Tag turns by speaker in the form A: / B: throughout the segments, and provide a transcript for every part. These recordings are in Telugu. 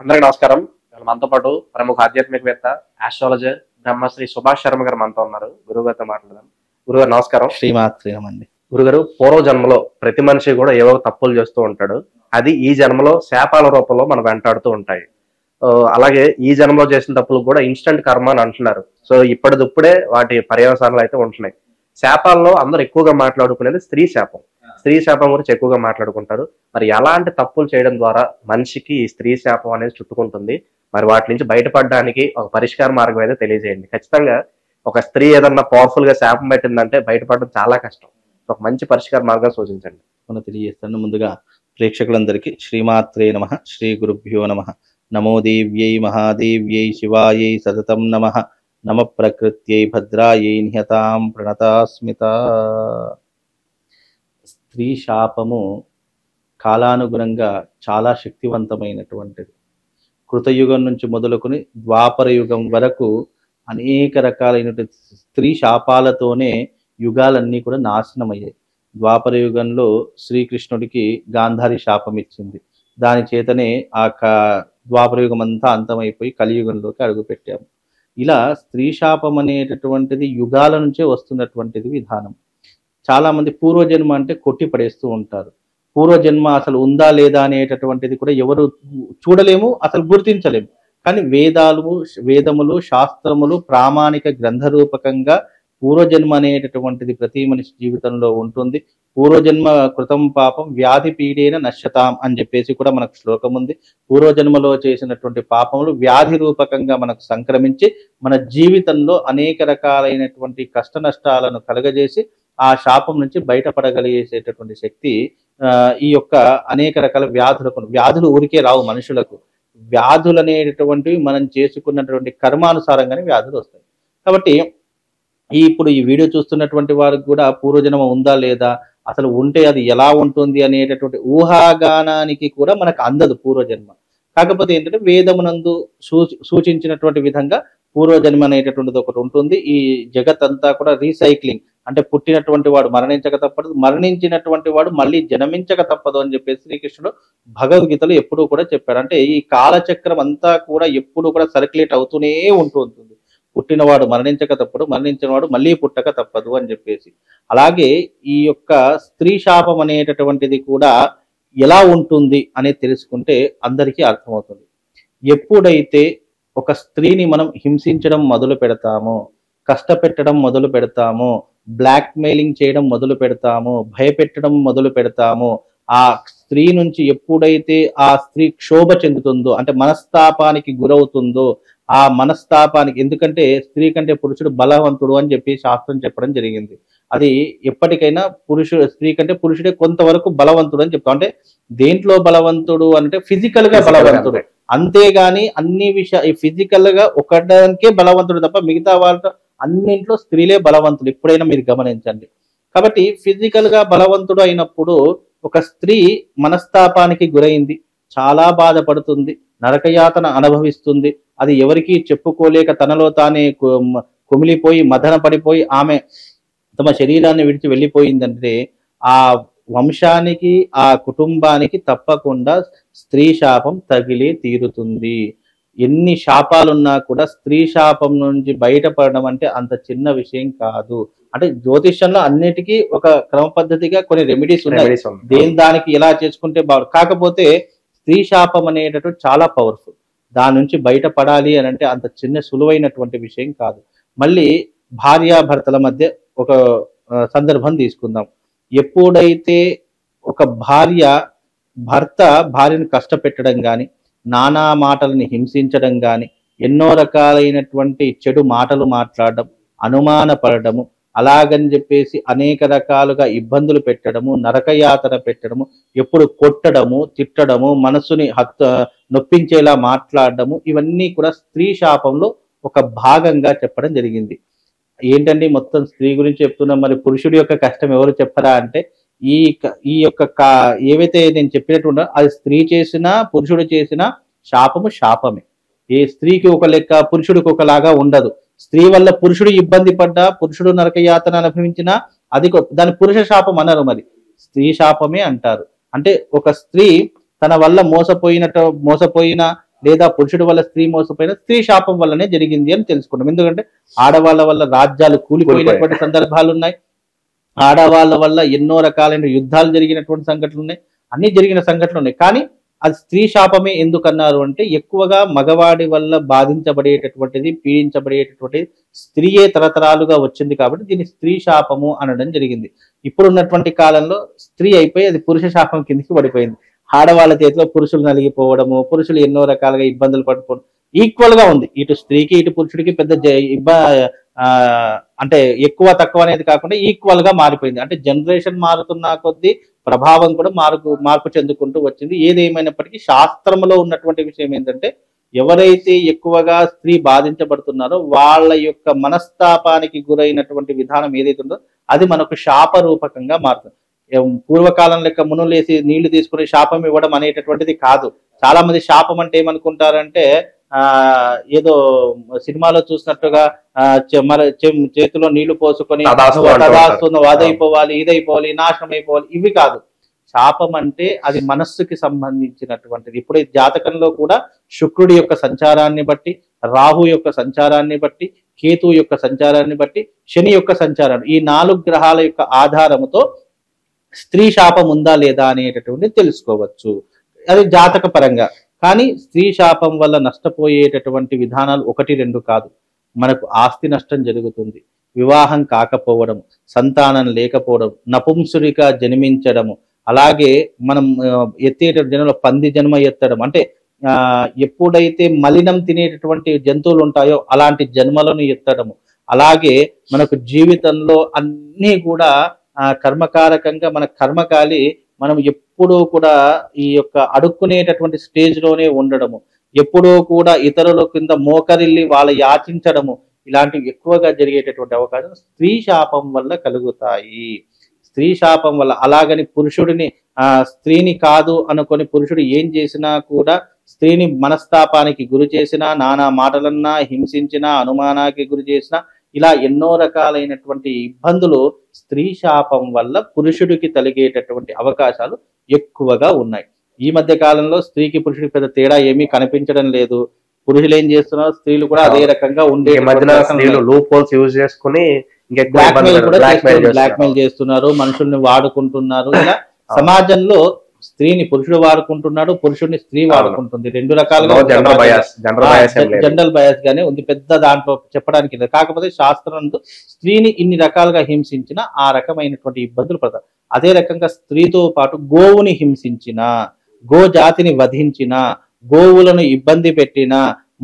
A: అందరికీ నమస్కారం. ఇవాళ మనతో పాటు ప్రముఖ ఆధ్యాత్మికవేత్త, ఆస్ట్రాలజర్ బ్రహ్మశ్రీ సుభాష్ శర్మ గారు మనతో ఉన్నారు. గురువుగారితో మాట్లాడదాం. గురుగారు నమస్కారం.
B: శ్రీమాత్రేనమండి.
A: గురుగారు, పూర్వ జన్మలో ప్రతి మనిషి కూడా ఏవో తప్పులు చేస్తూ ఉంటాడు. అది ఈ జన్మలో శాపాల రూపంలో మనం వెంటాడుతూ ఉంటాయి. అలాగే ఈ జన్మలో చేసిన తప్పులు కూడా ఇన్స్టంట్ కర్మ అని అంటున్నారు. సో ఇప్పటిదిప్పుడే వాటి పర్యవసానాలు అయితే ఉంటున్నాయి. శాపాల్లో అందరూ ఎక్కువగా మాట్లాడుకునేది స్త్రీ శాపం. స్త్రీ శాపం గురించి ఎక్కువగా మాట్లాడుకుంటారు. మరి ఎలాంటి తప్పులు చేయడం ద్వారా మనిషికి ఈ స్త్రీ శాపం అనేది చుట్టుకుంటుంది, మరి వాటి నుంచి బయటపడడానికి ఒక పరిష్కార మార్గం అయితే తెలియజేయండి. ఖచ్చితంగా ఒక స్త్రీ ఏదన్నా పవర్ఫుల్ గా శాపం పెట్టిందంటే బయటపడడం చాలా కష్టం. ఒక మంచి పరిష్కార మార్గం సూచించండి.
B: మనం తెలియజేస్తాను. ముందుగా ప్రేక్షకులందరికీ శ్రీమాత్రే నమః, శ్రీ గురుభ్యో నమః. నమో దేవ్యై మహాదేవ్యై శివాయై సతతం నమః. నమ ప్రకృత్యై భద్రాయై నిహతాం ప్రణతాస్మిత. స్త్రీ శాపము కాలానుగుణంగా చాలా శక్తివంతమైనటువంటిది. కృతయుగం నుంచి మొదలుకొని ద్వాపర యుగం వరకు అనేక రకాలైనటువంటి స్త్రీ శాపాలతోనే యుగాలన్నీ కూడా నాశనమయ్యాయి. ద్వాపర యుగంలో శ్రీకృష్ణుడికి గాంధారి శాపం ఇచ్చింది. దాని చేతనే ఆ ద్వాపర యుగం అంతా అంతమైపోయి కలియుగంలోకి అడుగుపెట్టాము. ఇలా స్త్రీ శాపం అనేటటువంటిది యుగాల నుంచే వస్తున్నటువంటిది విధానం. చాలా మంది పూర్వజన్మ అంటే కొట్టి పడేస్తూ ఉంటారు. పూర్వజన్మ అసలు ఉందా లేదా అనేటటువంటిది కూడా ఎవరు చూడలేము, అసలు గుర్తించలేము. కానీ వేదములు శాస్త్రములు ప్రామాణిక గ్రంథరూపకంగా పూర్వజన్మ అనేటటువంటిది ప్రతి మనిషి జీవితంలో ఉంటుంది. పూర్వజన్మ కృతం పాపం వ్యాధి పీడేన నశ్యతాం అని చెప్పేసి కూడా మనకు శ్లోకం ఉంది. పూర్వజన్మలో చేసినటువంటి పాపములు వ్యాధి రూపకంగా మనకు సంక్రమించి మన జీవితంలో అనేక రకాలైనటువంటి కష్ట నష్టాలను కలగజేసి ఆ శాపం నుంచి బయటపడగలిగేసేటటువంటి శక్తి ఈ యొక్క అనేక రకాల వ్యాధులు ఊరికే రావు మనుషులకు. వ్యాధులు అనేటటువంటివి మనం చేసుకున్నటువంటి కర్మానుసారంగానే వ్యాధులు వస్తాయి. కాబట్టి ఇప్పుడు ఈ వీడియో చూస్తున్నటువంటి వారికి కూడా పూర్వజన్మ ఉందా లేదా, అసలు ఉంటే అది ఎలా ఉంటుంది అనేటటువంటి ఊహాగానానికి కూడా మనకు అందదు పూర్వజన్మ. కాకపోతే ఏంటంటే వేదమునందు సూచించినటువంటి విధంగా పూర్వజన్మ అనేటటువంటిది ఒకటి ఉంటుంది. ఈ జగత్ అంతా కూడా రీసైక్లింగ్, అంటే పుట్టినటువంటి వాడు మరణించక తప్పదు, మరణించినటువంటి వాడు మళ్ళీ జన్మించక తప్పదు అని చెప్పేసి శ్రీకృష్ణుడు భగవద్గీతలో ఎప్పుడూ కూడా చెప్పాడు. అంటే ఈ కాలచక్రం అంతా కూడా ఎప్పుడు కూడా సర్క్యులేట్ అవుతూనే ఉంటుంది. పుట్టినవాడు మరణించక తప్పడు, మరణించినవాడు మళ్ళీ పుట్టక తప్పదు అని చెప్పేసి. అలాగే ఈ యొక్క స్త్రీ శాపం అనేటటువంటిది కూడా ఎలా ఉంటుంది అనేది తెలుసుకుంటే అందరికీ అర్థమవుతుంది. ఎప్పుడైతే ఒక స్త్రీని మనం హింసించడం మొదలు పెడతామో, కష్టపెట్టడం మొదలు పెడతామో, బ్లాక్ మెయిలింగ్ చేయడం మొదలు పెడతామో, భయపెట్టడం మొదలు పెడతామో, ఆ స్త్రీ నుంచి ఎప్పుడైతే ఆ స్త్రీ క్షోభ చెందుతుందో, అంటే మనస్తాపానికి గురవుతుందో, ఆ మనస్తాపానికి, ఎందుకంటే స్త్రీ కంటే పురుషుడు బలవంతుడు అని చెప్పి శాస్త్రం చెప్పడం జరిగింది. అది ఎప్పటికైనా స్త్రీ కంటే పురుషుడే కొంతవరకు బలవంతుడు అని చెప్తాం. అంటే దేంట్లో బలవంతుడు అంటే ఫిజికల్ గా బలవంతుడు, అంతేగాని అన్ని ఫిజికల్ గా ఒకదానికే బలవంతుడు తప్ప మిగతా వాళ్ళ అన్నింట్లో స్త్రీలే బలవంతుడు. ఎప్పుడైనా మీరు గమనించండి. కాబట్టి ఫిజికల్ గా బలవంతుడు అయినప్పుడు ఒక స్త్రీ మనస్తాపానికి గురైంది, చాలా బాధపడుతుంది, నరకయాతన అనుభవిస్తుంది. అది ఎవరికీ చెప్పుకోలేక తనలో తానే కుమిలిపోయి మదన పడిపోయి ఆమె తమ శరీరాన్ని విడిచి వెళ్ళిపోయిందంటే ఆ వంశానికి, ఆ కుటుంబానికి తప్పకుండా స్త్రీ శాపం తగిలే తీరుతుంది. ఎన్ని శాపాలున్నా కూడా స్త్రీ శాపం నుంచి బయటపడడం అంటే అంత చిన్న విషయం కాదు. అంటే జ్యోతిష్యంలో అన్నిటికీ ఒక క్రమ పద్ధతిగా కొన్ని రెమెడీస్ ఉన్నాయి, దేని దానికి ఎలా చేసుకుంటే బాగుంది. కాకపోతే స్త్రీ శాపం అనేటటువంటి చాలా పవర్ఫుల్. దాని నుంచి బయటపడాలి అని అంటే అంత చిన్న సులువైనటువంటి విషయం కాదు. మళ్ళీ భార్యాభర్తల మధ్య ఒక సందర్భం తీసుకుందాం. ఎప్పుడైతే ఒక భర్త భార్యను కష్టపెట్టడం కానీ, నానా మాటలని హింసించడం కానీ, ఎన్నో రకాలైనటువంటి చెడు మాటలు మాట్లాడడం, అనుమానపడము, అలాగని చెప్పేసి అనేక రకాలుగా ఇబ్బందులు పెట్టడము, నరకయాతన పెట్టడము, ఎప్పుడు కొట్టడము, తిట్టడము, మనసుని నొప్పించేలా మాట్లాడడము, ఇవన్నీ కూడా స్త్రీ శాపంలో ఒక భాగంగా చెప్పడం జరిగింది. ఏంటండి మొత్తం స్త్రీ గురించి చెప్తున్నాం, మరి పురుషుడి యొక్క కష్టం ఎవరు చెప్పరా అంటే ఈ యొక్క ఏవైతే నేను చెప్పినట్టు అది స్త్రీ చేసినా పురుషుడు చేసినా శాపమే. ఏ స్త్రీకి ఒక లెక్క, పురుషుడికి ఒకలాగా ఉండదు. స్త్రీ వల్ల పురుషుడు ఇబ్బంది పడ్డా, పురుషుడు నరకయాతన అనుభవించినా అది దాని పురుష శాపం అన్నారు, మరి స్త్రీ శాపమే అంటారు. అంటే ఒక స్త్రీ తన వల్ల మోసపోయిన లేదా పురుషుడి వల్ల స్త్రీ మోసపోయినా స్త్రీ శాపం వల్లనే జరిగింది అని తెలుసుకున్నాం. ఎందుకంటే ఆడవాళ్ళ వల్ల రాజ్యాలు కూలిపోయినటువంటి సందర్భాలు ఉన్నాయి, ఆడవాళ్ళ వల్ల ఎన్నో రకాలైన యుద్ధాలు జరిగినటువంటి సంఘటనలు ఉన్నాయి, అన్ని జరిగిన సంఘటనలు ఉన్నాయి. కానీ అది స్త్రీ శాపమే ఎందుకన్నారు అంటే ఎక్కువగా మగవాడి వల్ల బాధించబడేటటువంటిది, పీడించబడేటటువంటిది స్త్రీయే తరతరాలుగా వచ్చింది కాబట్టి దీన్ని స్త్రీ శాపము అనడం జరిగింది. ఇప్పుడున్నటువంటి కాలంలో స్త్రీ అయిపోయి అది పురుష శాపం కిందకి పడిపోయింది. ఆడవాళ్ళ చేతిలో పురుషులు నలిగిపోవడము, పురుషులు ఎన్నో రకాలుగా ఇబ్బందులు పడిపోవడం ఈక్వల్ గా ఉంది. ఇటు స్త్రీకి ఇటు పురుషుడికి పెద్ద అంటే ఎక్కువ తక్కువ అనేది కాకుండా ఈక్వల్ గా మారిపోయింది. అంటే జనరేషన్ మారుతున్న కొద్దీ ప్రభావం కూడా మార్పు చెందుకుంటూ వచ్చింది. ఏదేమైనప్పటికీ శాస్త్రంలో ఉన్నటువంటి విషయం ఏంటంటే ఎవరైతే ఎక్కువగా స్త్రీ బాధించబడుతున్నారో వాళ్ళ యొక్క మనస్తాపానికి గురైనటువంటి విధానం ఏదైతే ఉందో అది మనకు శాప రూపకంగా మారుతుంది. పూర్వకాలం లెక్క మునులేసి నీళ్లు తీసుకుని శాపం ఇవ్వడం అనేటటువంటిది కాదు. చాలా మంది శాపం అంటే ఏమనుకుంటారంటే ఏదో సినిమాలో చూసినట్టుగా చేతిలో నీళ్లు పోసుకొని అదైపోవాలి, ఇదైపోవాలి, నాశనం అయిపోవాలి, ఇవి కాదు. శాపం అంటే అది మనస్సుకి సంబంధించినటువంటిది. ఇప్పుడు ఈ జాతకంలో కూడా శుక్రుడి యొక్క సంచారాన్ని బట్టి, రాహు యొక్క సంచారాన్ని బట్టి, కేతు యొక్క సంచారాన్ని బట్టి, శని యొక్క సంచారాన్ని, ఈ 4 గ్రహాల యొక్క ఆధారముతో స్త్రీ శాపం ఉందా లేదా అనేటటువంటిది తెలుసుకోవచ్చు. అది జాతక పరంగా. కానీ స్త్రీ శాపం వల్ల నష్టపోయేటటువంటి విధానాలు 1, 2 కాదు. మనకు ఆస్తి నష్టం జరుగుతుంది, వివాహం కాకపోవడం, సంతానం లేకపోవడం, నపుంసుడిగా జన్మించడము, అలాగే మనం జనంలో పంది జన్మ ఎత్తడం, అంటే ఎప్పుడైతే మలినం తినేటటువంటి జంతువులు ఉంటాయో అలాంటి జన్మలను ఎత్తడము, అలాగే మనకు జీవితంలో అన్నీ కూడా కర్మకారకంగా మన కర్మకాలి మనం ఎప్పుడూ కూడా ఈ యొక్క అడుక్కునేటటువంటి స్టేజ్ లోనే ఉండడము, ఎప్పుడూ కూడా ఇతరుల కింద మోకరిల్లి వాళ్ళ యాచించడము, ఇలాంటివి ఎక్కువగా జరిగేటటువంటి అవకాశం స్త్రీ శాపం వల్ల కలుగుతాయి. స్త్రీ శాపం వల్ల అలాగని పురుషుడిని స్త్రీని కాదు అనుకొని పురుషుడు ఏం చేసినా కూడా స్త్రీని మనస్తాపానికి గురి చేసినా, నానా మాటలన్నా, హింసించినా, అనుమానానికి గురి చేసినా, ఇలా ఎన్నో రకాలైనటువంటి ఇబ్బందులు స్త్రీ శాపం వల్ల పురుషుడికి కలిగేటటువంటి అవకాశాలు ఎక్కువగా ఉన్నాయి. ఈ మధ్య కాలంలో స్త్రీకి పురుషుడికి పెద్ద తేడా ఏమీ కనిపించడం లేదు. పురుషులు ఏం చేస్తున్నారు, స్త్రీలు కూడా అదే రకంగా ఉండే బ్లాక్మెయిల్ చేస్తున్నారు, మనుషుల్ని వాడుకుంటున్నారు. ఇలా సమాజంలో స్త్రీని పురుషుడు వాడుకుంటున్నాడు, పురుషుడిని స్త్రీ వాడుకుంటుంది. 2 రకాలుగా జనరల్ బయాస్ గానే ఉంది, పెద్ద దాంట్లో చెప్పడానికి లేదు. కాకపోతే శాస్త్రంలో స్త్రీని ఇన్ని రకాలుగా హింసించిన ఆ రకమైనటువంటి ఇబ్బందులు పడతారు. అదే రకంగా స్త్రీతో పాటు గోవుని హింసించిన, గో జాతిని వధించిన, గోవులను ఇబ్బంది పెట్టిన,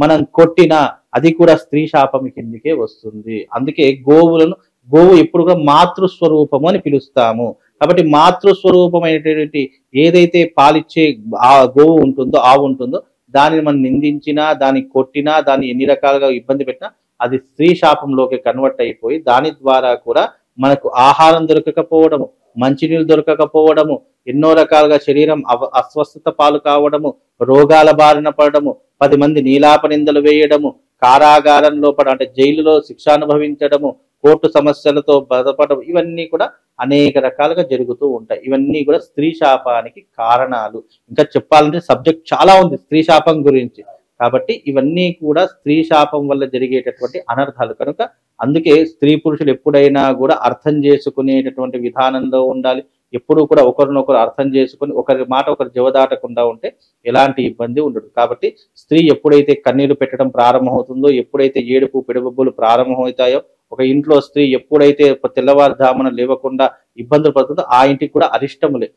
B: మనం కొట్టిన, అది కూడా స్త్రీ శాపం కిందికే వస్తుంది. అందుకే గోవు ఎప్పుడు కూడా మాతృస్వరూపము అని పిలుస్తాము. కాబట్టి మాతృస్వరూపమైనటువంటి ఏదైతే పాలిచ్చే ఆ గోవు ఉంటుందో, ఆవు ఉంటుందో, దానిని మనం నిందించినా, దాన్ని కొట్టినా, దాన్ని ఎన్ని రకాలుగా ఇబ్బంది పెట్టినా అది స్త్రీ శాపంలోకి కన్వర్ట్ అయిపోయి దాని ద్వారా కూడా మనకు ఆహారం దొరకకపోవడము, మంచినీళ్ళు దొరకకపోవడము, ఎన్నో రకాలుగా శరీరం అస్వస్థత పాలు కావడము, రోగాల బారిన పడడము, 10 మంది నీలాప నిందలు వేయడము, కారాగారంలో అంటే జైలులో శిక్ష అనుభవించడము, కోర్టు సమస్యలతో బాధపడడం, ఇవన్నీ కూడా అనేక రకాలుగా జరుగుతూ ఉంటాయి. ఇవన్నీ కూడా స్త్రీ శాపానికి కారణాలు. ఇంకా చెప్పాలంటే సబ్జెక్ట్ చాలా ఉంది స్త్రీ శాపం గురించి. కాబట్టి ఇవన్నీ కూడా స్త్రీ శాపం వల్ల జరిగేటటువంటి అనర్థాలు. కనుక అందుకే స్త్రీ పురుషులు ఎప్పుడైనా కూడా అర్థం చేసుకునేటటువంటి విధానంలో ఉండాలి. ఎప్పుడూ కూడా ఒకరినొకరు అర్థం చేసుకుని ఒకరి మాట ఒకరు జవదాటకుండా ఉంటే ఎలాంటి ఇబ్బంది ఉండదు. కాబట్టి స్త్రీ ఎప్పుడైతే కన్నీరు పెట్టడం ప్రారంభమవుతుందో, ఎప్పుడైతే ఏడుపు పిడబొబ్బులు ప్రారంభమవుతాయో, ఒక ఇంట్లో స్త్రీ ఎప్పుడైతే తెల్లవారుజామున లేవకుండా ఇబ్బందులు పడుతుందో ఆ ఇంటికి కూడా అరిష్టములే.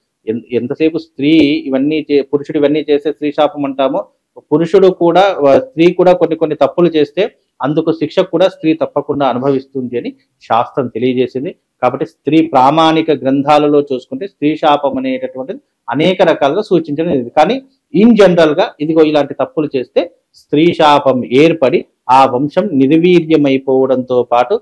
B: ఎంతసేపు పురుషుడు ఇవన్నీ చేస్తే స్త్రీ శాపం అంటామో, స్త్రీ కూడా కొన్ని తప్పులు చేస్తే అందుకు శిక్ష కూడా స్త్రీ తప్పకుండా అనుభవిస్తుంది అని శాస్త్రం తెలియజేసింది. కాబట్టి స్త్రీ ప్రామాణిక గ్రంథాలలో చూసుకుంటే స్త్రీ శాపం అనేటటువంటిది అనేక రకాలుగా సూచించడం. కానీ ఇన్ జనరల్ గా ఇదిగో ఇలాంటి తప్పులు చేస్తే స్త్రీ శాపం ఏర్పడి ఆ వంశం నిర్వీర్యమైపోవడంతో పాటు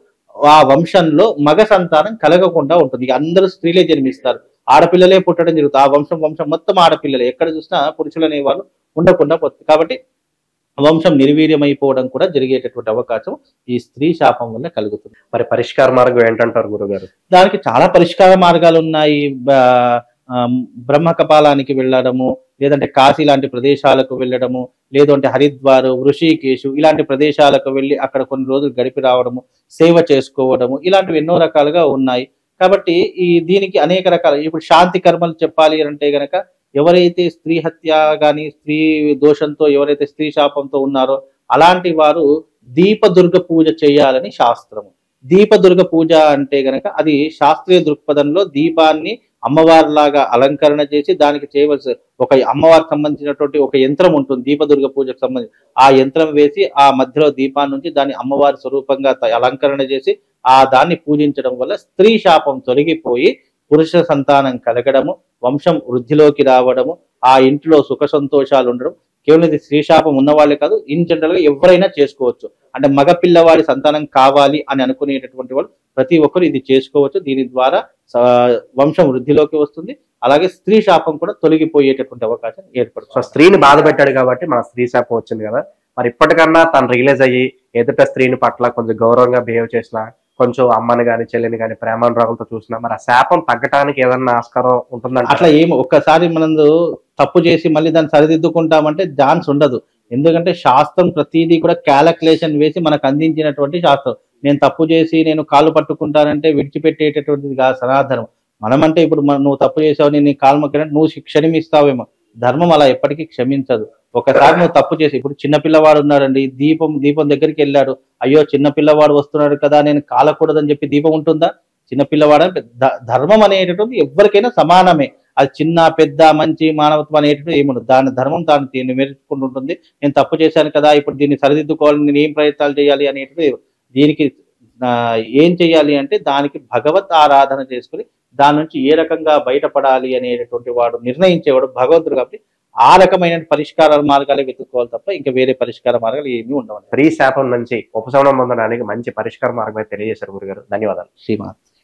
B: ఆ వంశంలో మగ సంతానం కలగకుండా ఉంటుంది. అందరూ స్త్రీలే జన్మిస్తారు, ఆడపిల్లలే పుట్టడం జరుగుతుంది. ఆ వంశం మొత్తం ఆడపిల్లలే, ఎక్కడ చూసినా పురుషులు అనే వాళ్ళు ఉండకుండా పోతుంది. కాబట్టి వంశం నిర్వీర్యమైపోవడం కూడా జరిగేటటువంటి అవకాశం ఈ స్త్రీ శాపం వల్ల కలుగుతుంది.
A: మరి పరిష్కార మార్గం ఏంటంటారు గురుగారు?
B: దానికి చాలా పరిష్కార మార్గాలు ఉన్నాయి. బ్రహ్మ కపాలానికి వెళ్ళడము, లేదంటే కాశీ లాంటి ప్రదేశాలకు వెళ్ళడము, లేదంటే హరిద్వార్, వృషికేశు ఇలాంటి ప్రదేశాలకు వెళ్ళి అక్కడ కొన్ని రోజులు గడిపి రావడము, సేవ చేసుకోవడము ఇలాంటివి ఎన్నో రకాలుగా ఉన్నాయి. కాబట్టి దీనికి అనేక రకాల ఇప్పుడు శాంతి కర్మలు చెప్పాలి అంటే గనక ఎవరైతే స్త్రీ హత్య గాని, స్త్రీ దోషంతో ఎవరైతే స్త్రీ శాపంతో ఉన్నారో అలాంటి వారు దీపదుర్గ పూజ చేయాలని శాస్త్రము. దీపదుర్గ పూజ అంటే గనక అది శాస్త్రీయ దృక్పథంలో దీపాన్ని అమ్మవారిలాగా అలంకరణ చేసి దానికి చేయవలసి ఒక అమ్మవారికి సంబంధించినటువంటి ఒక యంత్రం ఉంటుంది దీపదుర్గ పూజకు సంబంధించి. ఆ యంత్రం వేసి ఆ మధ్యలో దీపాన్ని నుంచి దాన్ని అమ్మవారి స్వరూపంగా అలంకరణ చేసి దాన్ని పూజించడం వల్ల స్త్రీ శాపం తొలగిపోయి పురుష సంతానం కలగడము, వంశం వృద్ధిలోకి రావడము, ఆ ఇంట్లో సుఖ సంతోషాలు ఉండడం. కేవలం ఇది స్త్రీ శాపం ఉన్న వాళ్ళే కాదు, ఇన్ జనరల్ గా ఎవరైనా చేసుకోవచ్చు. అంటే మగ పిల్లవాడి సంతానం కావాలి అని అనుకునేటటువంటి వాళ్ళు ప్రతి ఒక్కరు ఇది చేసుకోవచ్చు. దీని ద్వారా వంశం వృద్ధిలోకి వస్తుంది, అలాగే స్త్రీ శాపం కూడా తొలగిపోయేటటువంటి అవకాశం ఏర్పడుతుంది.
A: సో స్త్రీని బాధ పెట్టాడు కాబట్టి మన స్త్రీ శాపం వచ్చింది కదా. మరి ఇప్పటికన్నా తను రియలైజ్ అయ్యి ఎదుట స్త్రీని పట్ల కొంచెం గౌరవంగా బిహేవ్ చేసిన, కొంచెం అమ్మని కానీ చెల్లిని కానీ ప్రేమానురాగంతో చూసినా మరి ఆ శాపం తగ్గటానికి ఏదన్నా ఆస్కారం ఉంటుందంటే?
B: అట్లా ఏమి ఒక్కసారి మనం తప్పు చేసి మళ్ళీ దాన్ని సరిదిద్దుకుంటామంటే ఛాన్స్ ఉండదు. ఎందుకంటే శాస్త్రం ప్రతిదీ కూడా క్యాలిక్యులేషన్ వేసి మనకు అందించినటువంటి శాస్త్రం. నేను తప్పు చేసి నేను కాళ్ళు పట్టుకుంటానంటే విడిచిపెట్టేటటువంటిది కాదు సనాతనం. మనమంటే ఇప్పుడు నువ్వు తప్పు చేసావు, నేను నీ కాలు మొక్కినట్టు నువ్వు క్షమిస్తావేమో. ధర్మం అలా ఎప్పటికీ క్షమించదు. ఒకసారి నువ్వు తప్పు చేసి, ఇప్పుడు చిన్నపిల్లవాడు ఉన్నాడండి, దీపం దగ్గరికి వెళ్ళాడు, అయ్యో చిన్నపిల్లవాడు వస్తున్నాడు కదా నేను కాలకూడదని చెప్పి దీపం ఉంటుందా? చిన్నపిల్లవాడు ధర్మం అనేటటువంటి ఎవరికైనా సమానమే. అది చిన్న పెద్ద మంచి మానవత్వం అనేటువంటి ఏముండదు. దాని ధర్మం దాన్ని మెరుగుకుంటుంటుంది. నేను తప్పు చేశాను కదా, ఇప్పుడు దీన్ని సరిదిద్దుకోవాలి, నేను ఏం ప్రయత్నాలు చేయాలి అనేటువంటి దీనికి ఏం చేయాలి అంటే దానికి భగవత్ ఆరాధన చేసుకుని దాని నుంచి ఏ రకంగా బయటపడాలి అనేటటువంటి వాడు నిర్ణయించేవాడు భగవంతుడు. కాబట్టి ఆ రకమైన పరిష్కార మార్గాలే వెతుక్కోవాలి తప్ప ఇంకా వేరే పరిష్కార మార్గాలు ఏమీ ఉండవు.
A: స్త్రీ శాపం నుంచి ఉపశమనం పొందడానికి మంచి పరిష్కార మార్గం తెలియజేశారు గురుగారు. ధన్యవాదాలు.
B: శ్రీమాన్.